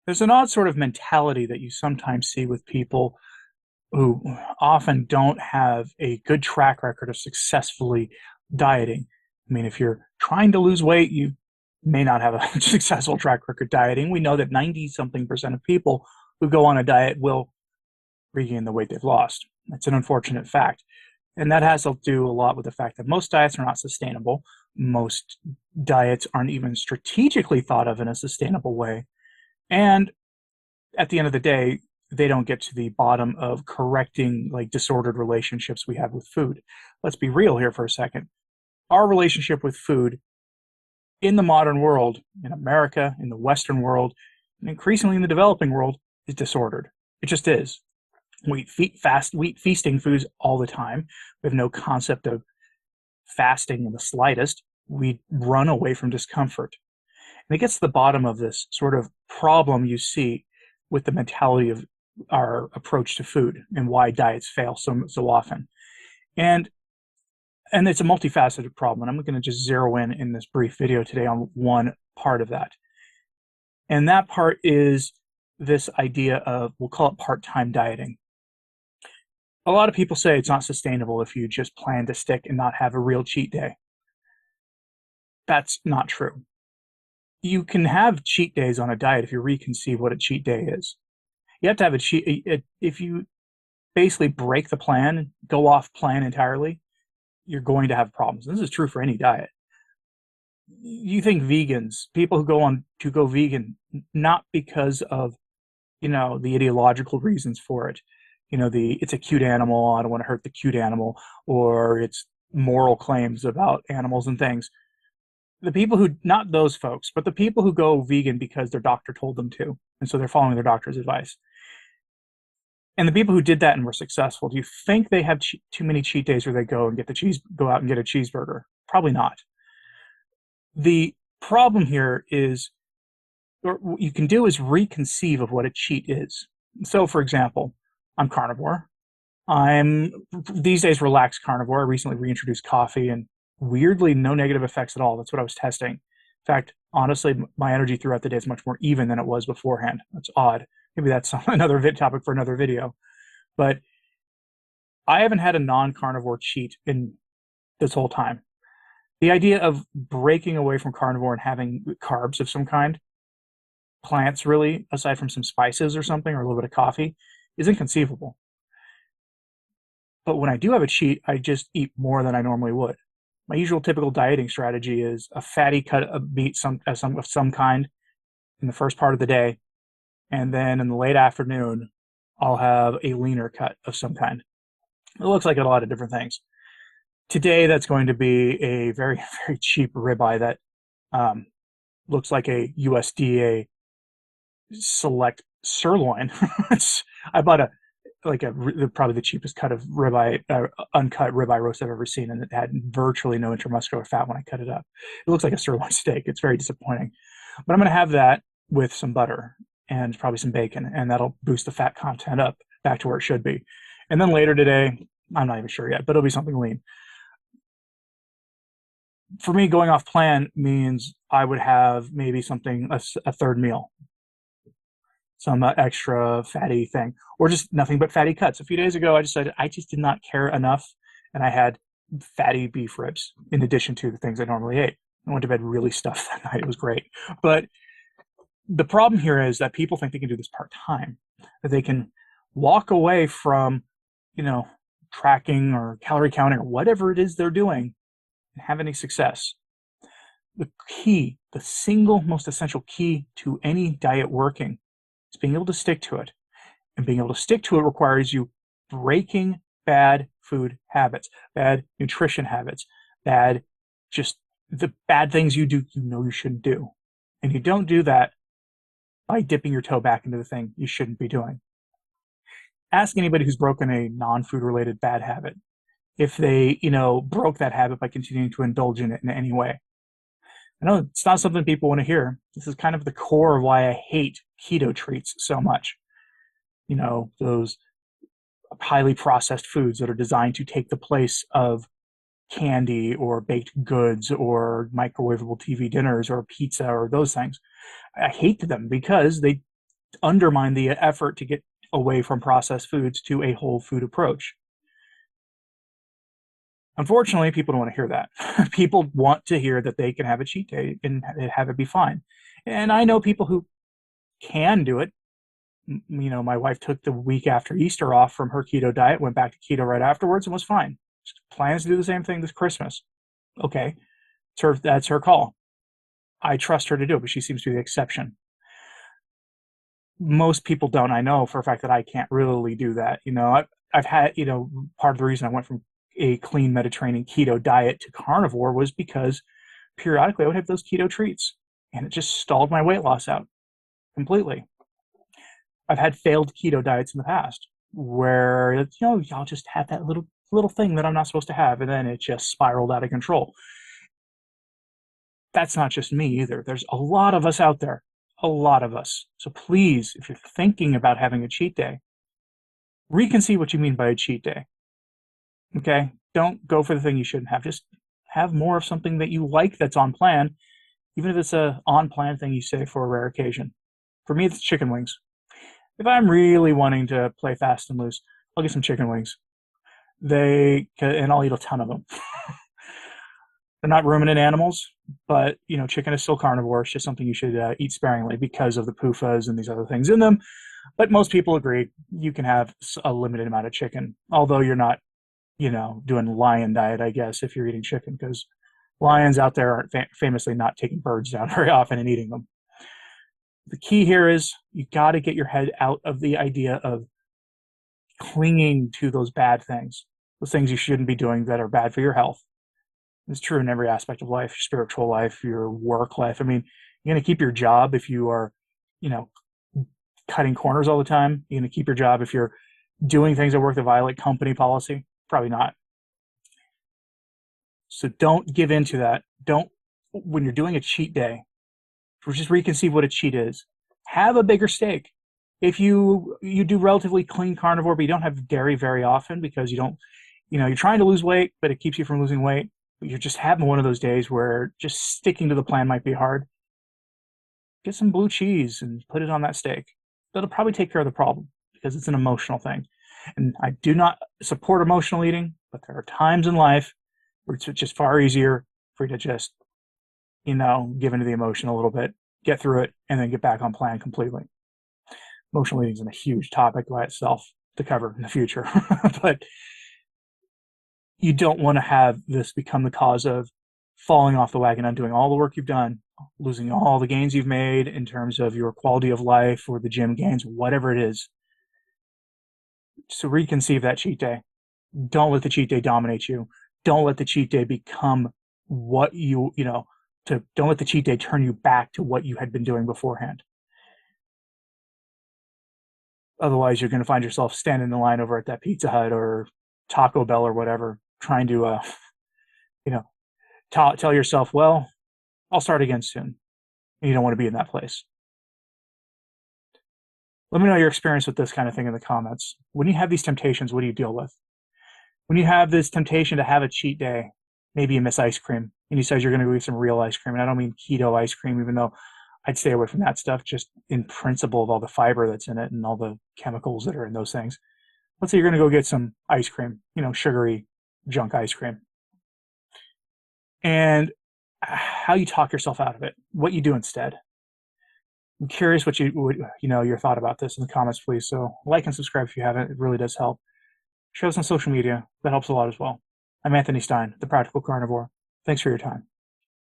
There's an odd sort of mentality that you sometimes see with people who often don't have a good track record of successfully dieting. I mean, if you're trying to lose weight, you may not have a successful track record dieting. We know that 90 something percent of people who go on a diet will regain the weight they've lost. That's an unfortunate fact. And that has to do a lot with the fact that most diets are not sustainable. Most diets aren't even strategically thought of in a sustainable way. And at the end of the day, they don't get to the bottom of correcting like disordered relationships we have with food. Let's be real here for a second. Our relationship with food in the modern world, in America, in the Western world, and increasingly in the developing world, is disordered. It just is. We eat feasting foods all the time. We have no concept of fasting in the slightest. We run away from discomfort. And it gets to the bottom of this sort of problem you see with the mentality of our approach to food and why diets fail so often. And it's a multifaceted problem. And I'm going to just zero in this brief video today on one part of that. And that part is this idea of, we'll call it part-time dieting. A lot of people say it's not sustainable if you just plan to stick and not have a real cheat day. That's not true. You can have cheat days on a diet if you reconceive what a cheat day is. You have to have a cheat. If you basically break the plan, go off plan entirely, you're going to have problems. This is true for any diet. You think vegans, people who go vegan, not because of, the ideological reasons for it. It's a cute animal, I don't want to hurt the cute animal, or it's moral claims about animals and things. The people who, not those folks, but the people who go vegan because their doctor told them to, and so they're following their doctor's advice. And the people who did that and were successful, do you think they have too many cheat days where they go out and get a cheeseburger? Probably not. The problem here is, what you can do is reconceive of what a cheat is. So, for example, I'm carnivore. I'm these days relaxed carnivore. I recently reintroduced coffee, and weirdly, no negative effects at all. That's what I was testing. In fact, honestly, my energy throughout the day is much more even than it was beforehand. That's odd. Maybe that's another topic for another video. But I haven't had a non-carnivore cheat in this whole time. The idea of breaking away from carnivore and having carbs of some kind, plants really, aside from some spices or something, or a little bit of coffee, is inconceivable. But when I do have a cheat, I just eat more than I normally would. My usual typical dieting strategy is a fatty cut of meat of some kind in the first part of the day, and then in the late afternoon, I'll have a leaner cut of some kind. It looks like a lot of different things. Today, that's going to be a very, very cheap ribeye that looks like a USDA select sirloin. I bought probably the cheapest cut of ribeye, uncut ribeye roast I've ever seen, and it had virtually no intramuscular fat when I cut it up. It looks like a sirloin steak. It's very disappointing. But I'm going to have that with some butter and probably some bacon, and that'll boost the fat content up back to where it should be. And then later today, I'm not even sure yet, but it'll be something lean. For me, going off plan means I would have maybe a third meal, some extra fatty thing, or just nothing but fatty cuts. A few days ago, I decided I just did not care enough, and I had fatty beef ribs in addition to the things I normally ate. I went to bed really stuffed that night. It was great. But the problem here is that people think they can do this part-time, that they can walk away from, tracking or calorie counting or whatever it is they're doing and have any success. The single most essential key to any diet working is being able to stick to it. And being able to stick to it requires you breaking bad food habits, bad nutrition habits, just the bad things you do you shouldn't do. And you don't do that by dipping your toe back into the thing you shouldn't be doing. Ask anybody who's broken a non-food related bad habit if they, broke that habit by continuing to indulge in it in any way. I know it's not something people want to hear. This is kind of the core of why I hate keto treats so much. Those highly processed foods that are designed to take the place of candy or baked goods or microwavable TV dinners or pizza or those things. I hate them because they undermine the effort to get away from processed foods to a whole food approach. Unfortunately, people don't want to hear that. People want to hear that they can have a cheat day and have it be fine. And I know people who can do it. You know, my wife took the week after Easter off from her keto diet, went back to keto right afterwards, and was fine. She plans to do the same thing this Christmas. Okay, that's her call. I trust her to do it, but she seems to be the exception. Most people don't. I know for a fact that I can't really do that. You know, I've had, you know, part of the reason I went from a clean Mediterranean keto diet to carnivore was because periodically I would have those keto treats, and it just stalled my weight loss out completely. I've had failed keto diets in the past where, you know, I'll just have that little thing that I'm not supposed to have, and then it just spiraled out of control. That's not just me either. There's a lot of us out there, a lot of us. So please, if you're thinking about having a cheat day, reconceive what you mean by a cheat day. Okay? Don't go for the thing you shouldn't have. Just have more of something that you like that's on plan, even if it's a on-plan thing you say for a rare occasion. For me, it's chicken wings. If I'm really wanting to play fast and loose, I'll get some chicken wings. And I'll eat a ton of them. They're not ruminant animals, but you know, chicken is still carnivore. It's just something you should eat sparingly because of the PUFAs and these other things in them. But most people agree you can have a limited amount of chicken, although you're not, you know, doing lion diet, I guess, if you're eating chicken, because lions out there aren't famously not taking birds down very often and eating them. The key here is you got to get your head out of the idea of clinging to those bad things, those things you shouldn't be doing that are bad for your health. It's true in every aspect of life, your spiritual life, your work life. I mean, you're going to keep your job if you are, you know, cutting corners all the time. You're going to keep your job if you're doing things that work that violate company policy. Probably not. So don't give in to that. Don't, when you're doing a cheat day, just reconceive what a cheat is. Have a bigger steak. If you do relatively clean carnivore, but you don't have dairy very often because you don't, you know, you're trying to lose weight, but it keeps you from losing weight. But you're just having one of those days where just sticking to the plan might be hard. Get some blue cheese and put it on that steak. That'll probably take care of the problem because it's an emotional thing. And I do not support emotional eating, but there are times in life where it's just far easier for you to just, you know, give into the emotion a little bit, get through it, and then get back on plan completely. Emotional eating is a huge topic by itself to cover in the future. But you don't want to have this become the cause of falling off the wagon, undoing all the work you've done, losing all the gains you've made in terms of your quality of life or the gym gains, whatever it is. So reconceive that cheat day. Don't let the cheat day dominate you. Don't let the cheat day become what you know, don't let the cheat day turn you back to what you had been doing beforehand. Otherwise, you're going to find yourself standing in the line over at that Pizza Hut or Taco Bell or whatever, trying to, you know, tell yourself, well, I'll start again soon. And you don't want to be in that place. Let me know your experience with this kind of thing in the comments. When you have these temptations, what do you deal with? When you have this temptation to have a cheat day, maybe you miss ice cream, and you said you're going to go eat some real ice cream. And I don't mean keto ice cream, even though I'd stay away from that stuff, just in principle of all the fiber that's in it and all the chemicals that are in those things. Let's say you're going to go get some ice cream, you know, sugary junk ice cream. And how you talk yourself out of it, what you do instead. I'm curious what your thought about this in the comments, please. So like and subscribe if you haven't. It really does help. Share this on social media. That helps a lot as well. I'm Anthony Stine, the Practical Carnivore. Thanks for your time.